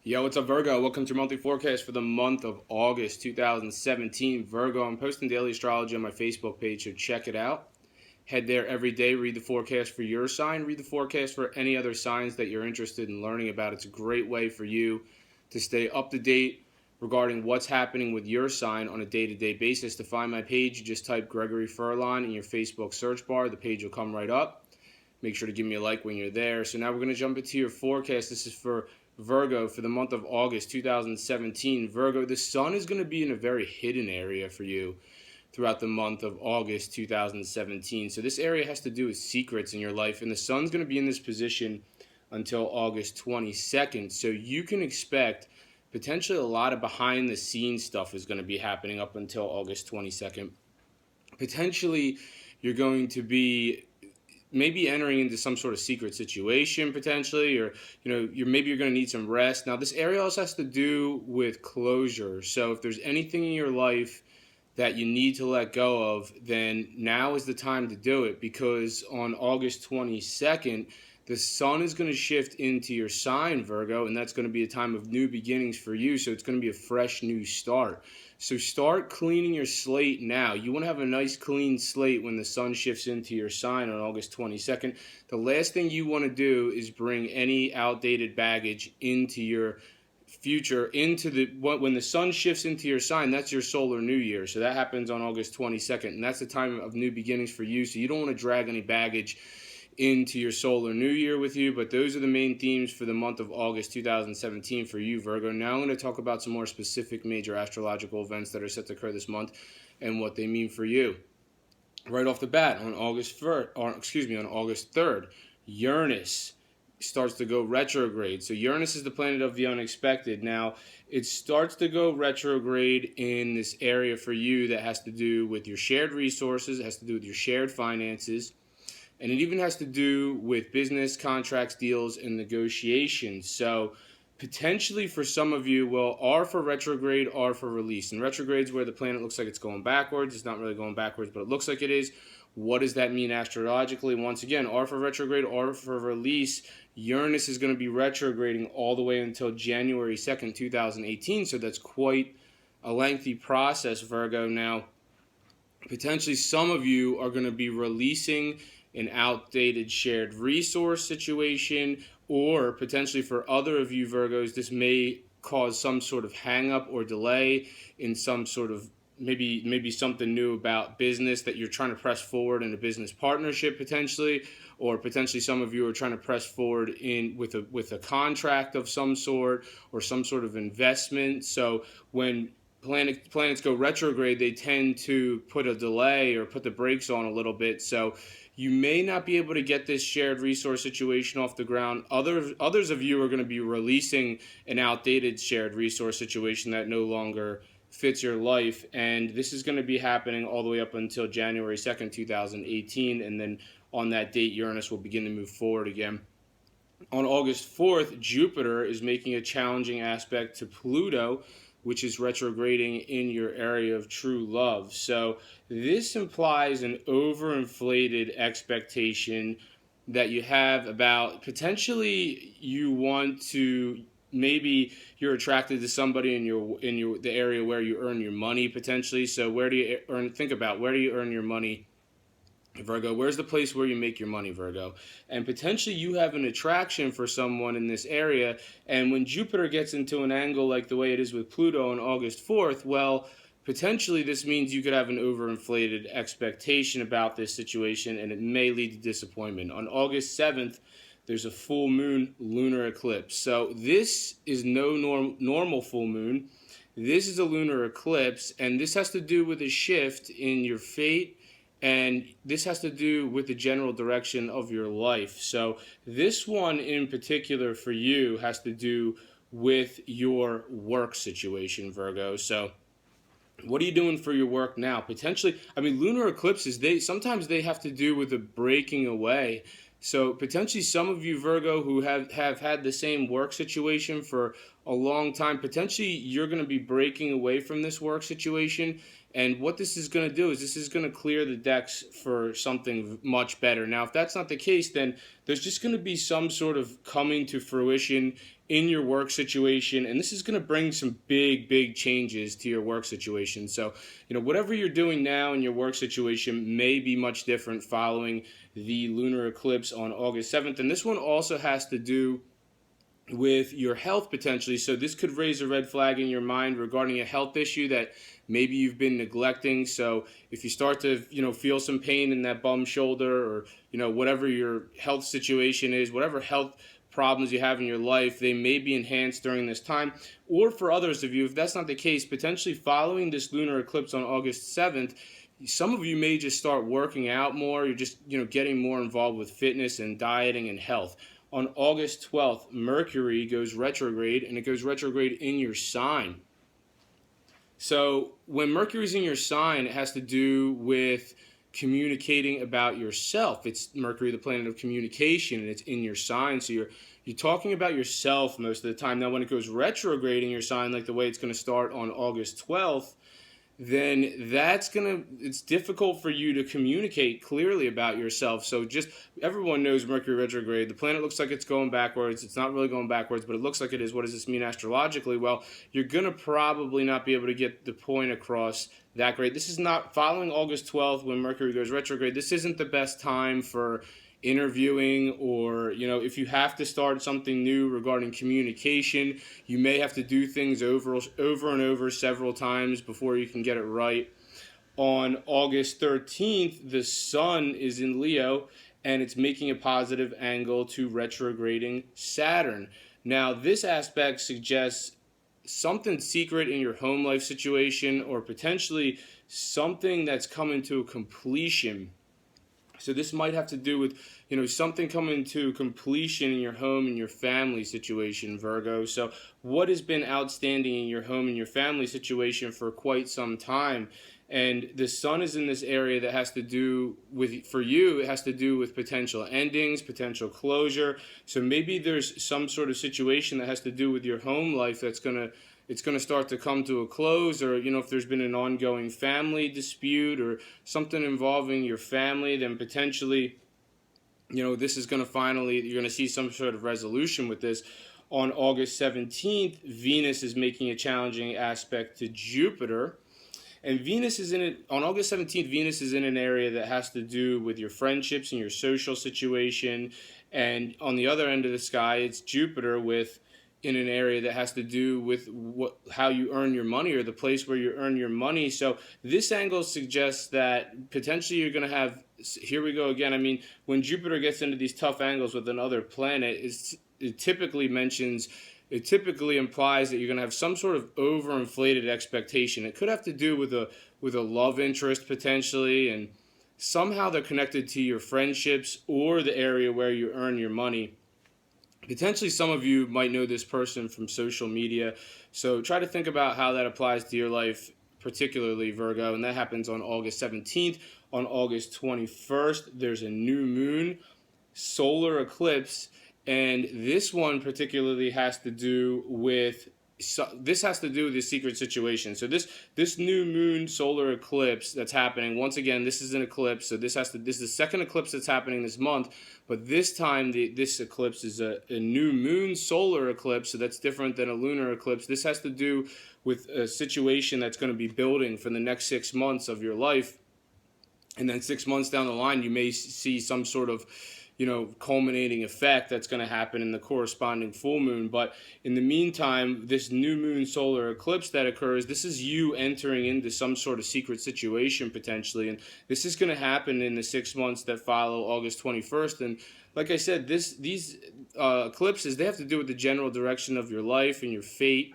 Yo, what's up, Virgo? Welcome to your monthly forecast for the month of August 2017. Virgo, I'm posting daily astrology on my Facebook page, so check it out. Head there every day, read the forecast for your sign, read the forecast for any other signs that you're interested in learning about. It's a great way for you to stay up to date regarding what's happening with your sign on a day-to-day basis. To find my page, you just type Gregory Furlan in your Facebook search bar. The page will come right up. Make sure to give me a like when you're there. So now we're going to jump into your forecast. This is for Virgo for the month of August 2017. Virgo, the sun is going to be in a very hidden area for you throughout the month of August 2017. So this area has to do with secrets in your life, and the sun's going to be in this position until August 22nd. So you can expect potentially a lot of behind the scenes stuff is going to be happening up until August 22nd. Potentially you're going to be maybe entering into some sort of secret situation potentially, or you're going to need some rest. Now this area also has to do with closure. So if there's anything in your life that you need to let go of, then now is the time to do it, because on August 22nd the sun is going to shift into your sign, Virgo, and that's going to be a time of new beginnings for you. So it's going to be a fresh new start. So start cleaning your slate now. You want to have a nice clean slate when the sun shifts into your sign on August 22nd. The last thing you want to do is bring any outdated baggage into your future, when the sun shifts into your sign. That's your solar new year. So that happens on August 22nd, and that's the time of new beginnings for you. So you don't want to drag any baggage into your solar new year with you. But those are the main themes for the month of August 2017 for you, Virgo. Now I'm going to talk about some more specific major astrological events that are set to occur this month and what they mean for you. Right off the bat, on August 3rd, Uranus starts to go retrograde. So Uranus is the planet of the unexpected. Now it starts to go retrograde in this area for you that has to do with your shared resources, it has to do with your shared finances, and it even has to do with business, contracts, deals, and negotiations. So potentially for some of you, well, R for retrograde, R for release. And retrograde is where the planet looks like it's going backwards. It's not really going backwards, but it looks like it is. What does that mean astrologically? Once again, R for retrograde, R for release. Uranus is going to be retrograding all the way until January 2nd, 2018. So that's quite a lengthy process, Virgo. Now, potentially some of you are going to be releasing an outdated shared resource situation, or potentially for other of you Virgos, this may cause some sort of hang up or delay in some sort of maybe something new about business that you're trying to press forward in a business partnership potentially, or potentially some of you are trying to press forward with a contract of some sort or some sort of investment. So when planets go retrograde, they tend to put a delay or put the brakes on a little bit. So you may not be able to get this shared resource situation off the ground. Others of you are going to be releasing an outdated shared resource situation that no longer fits your life. And this is going to be happening all the way up until January 2nd, 2018. And then on that date, Uranus will begin to move forward again. On August 4th, Jupiter is making a challenging aspect to Pluto, which is retrograding in your area of true love. So this implies an overinflated expectation that you have about potentially you want to, maybe you're attracted to somebody in the area where you earn your money potentially. So where do you earn your money, Virgo? Where's the place where you make your money, Virgo? And potentially you have an attraction for someone in this area. And when Jupiter gets into an angle like the way it is with Pluto on August 4th, well, potentially this means you could have an overinflated expectation about this situation, and it may lead to disappointment. On August 7th, there's a full moon lunar eclipse. So this is no normal full moon. This is a lunar eclipse, and this has to do with a shift in your fate, and this has to do with the general direction of your life. So this one in particular for you has to do with your work situation, Virgo. So what are you doing for your work now? Potentially, lunar eclipses, sometimes they have to do with a breaking away. So potentially some of you, Virgo, who have had the same work situation for a long time, potentially you're going to be breaking away from this work situation, And what this is going to do is this is going to clear the decks for something much better. Now, if that's not the case, then there's just going to be some sort of coming to fruition in your work situation, and this is going to bring some big changes to your work situation. So, whatever you're doing now in your work situation may be much different following the lunar eclipse on August 7th. And this one also has to do with your health potentially. So this could raise a red flag in your mind regarding a health issue that maybe you've been neglecting. So if you start to, feel some pain in that bum shoulder, or, whatever your health situation is, whatever health problems you have in your life, they may be enhanced during this time. Or for others of you, if that's not the case, potentially following this lunar eclipse on August 7th, some of you may just start working out more. You're just, getting more involved with fitness and dieting and health. On August 12th, Mercury goes retrograde, and it goes retrograde in your sign. So when Mercury's in your sign, it has to do with communicating about yourself. It's Mercury, the planet of communication, and it's in your sign. So you're talking about yourself most of the time. Now, when it goes retrograde in your sign, like the way it's going to start on August 12th, then it's difficult for you to communicate clearly about yourself. So just, everyone knows Mercury retrograde. The planet looks like it's going backwards. It's not really going backwards, but it looks like it is. What does this mean astrologically? Well, you're going to probably not be able to get the point across that great. This is not, following August 12th when Mercury goes retrograde, this isn't the best time for interviewing, or if you have to start something new regarding communication, you may have to do things over and over several times before you can get it right. On August 13th, the sun is in Leo, and it's making a positive angle to retrograding Saturn. Now, this aspect suggests something secret in your home life situation, or potentially something that's coming to a completion. So this might have to do with, something coming to completion in your home and your family situation, Virgo. So what has been outstanding in your home and your family situation for quite some time? And the sun is in this area that has to do with, for you, it has to do with potential endings, potential closure. So maybe there's some sort of situation that has to do with your home life that's it's going to start to come to a close, or, if there's been an ongoing family dispute or something involving your family, then potentially, this is going to finally, you're going to see some sort of resolution with this. On August 17th, Venus is making a challenging aspect to Jupiter. And Venus is in it, on August 17th, Venus is in an area that has to do with your friendships and your social situation. And on the other end of the sky, it's Jupiter in an area that has to do with how you earn your money, or the place where you earn your money. So this angle suggests that potentially you're going to have, here we go again. I mean, when Jupiter gets into these tough angles with another planet, it typically implies that you're going to have some sort of overinflated expectation. It could have to do with a love interest potentially, and somehow they're connected to your friendships or the area where you earn your money. Potentially some of you might know this person from social media, so try to think about how that applies to your life, particularly Virgo, and that happens on August 17th. On August 21st, there's a new moon solar eclipse, and this one particularly has to do with the secret situation. So this new moon solar eclipse that's happening, once again, this is an eclipse. So this is the second eclipse that's happening this month, but this time this eclipse is a new moon solar eclipse. So that's different than a lunar eclipse. This has to do with a situation that's going to be building for the next 6 months of your life, and then 6 months down the line, you may see some sort of culminating effect that's going to happen in the corresponding full moon. But in the meantime, this new moon solar eclipse that occurs, this is you entering into some sort of secret situation potentially. And this is going to happen in the 6 months that follow August 21st. And like I said, these eclipses, they have to do with the general direction of your life and your fate.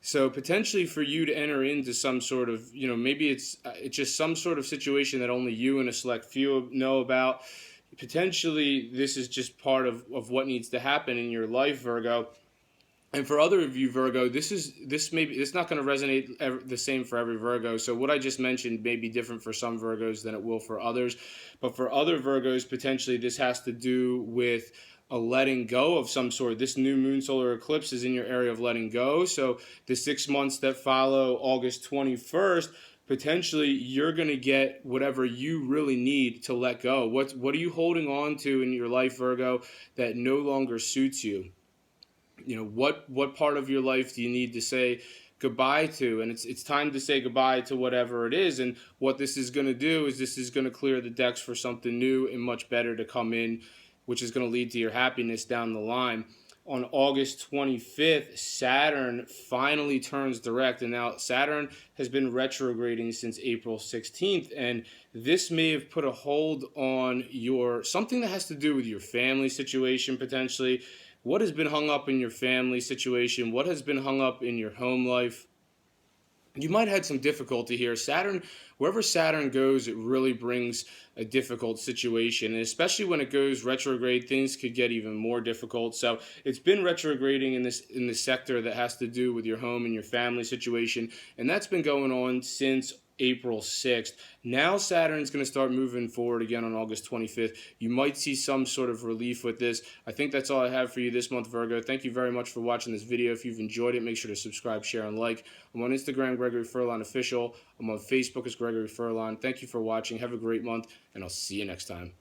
So potentially for you to enter into some sort of, maybe it's just some sort of situation that only you and a select few know about. Potentially, this is just part of what needs to happen in your life, Virgo. And for other of you, Virgo, it's not going to resonate the same for every Virgo. So what I just mentioned may be different for some Virgos than it will for others. But for other Virgos, potentially this has to do with a letting go of some sort. This new moon solar eclipse is in your area of letting go. So the 6 months that follow August 21st, potentially you're going to get whatever you really need to let go. What are you holding on to in your life, Virgo, that no longer suits you? What part of your life do you need to say goodbye to? And it's time to say goodbye to whatever it is. And what this is going to do is this is going to clear the decks for something new and much better to come in, which is going to lead to your happiness down the line. On August 25th, Saturn finally turns direct. And now Saturn has been retrograding since April 16th. And this may have put a hold on something that has to do with your family situation potentially. What has been hung up in your family situation? What has been hung up in your home life? You might have had some difficulty here. Saturn, wherever Saturn goes, it really brings a difficult situation. And especially when it goes retrograde, things could get even more difficult. So it's been retrograding in this sector that has to do with your home and your family situation. And that's been going on since April 6th. Now Saturn's going to start moving forward again on August 25th. You might see some sort of relief with this. I think that's all I have for you this month, Virgo. Thank you very much for watching this video. If you've enjoyed it, make sure to subscribe, share, and like. I'm on Instagram, Gregory Furlan Official. I'm on Facebook as Gregory Furlan. Thank you for watching. Have a great month, and I'll see you next time.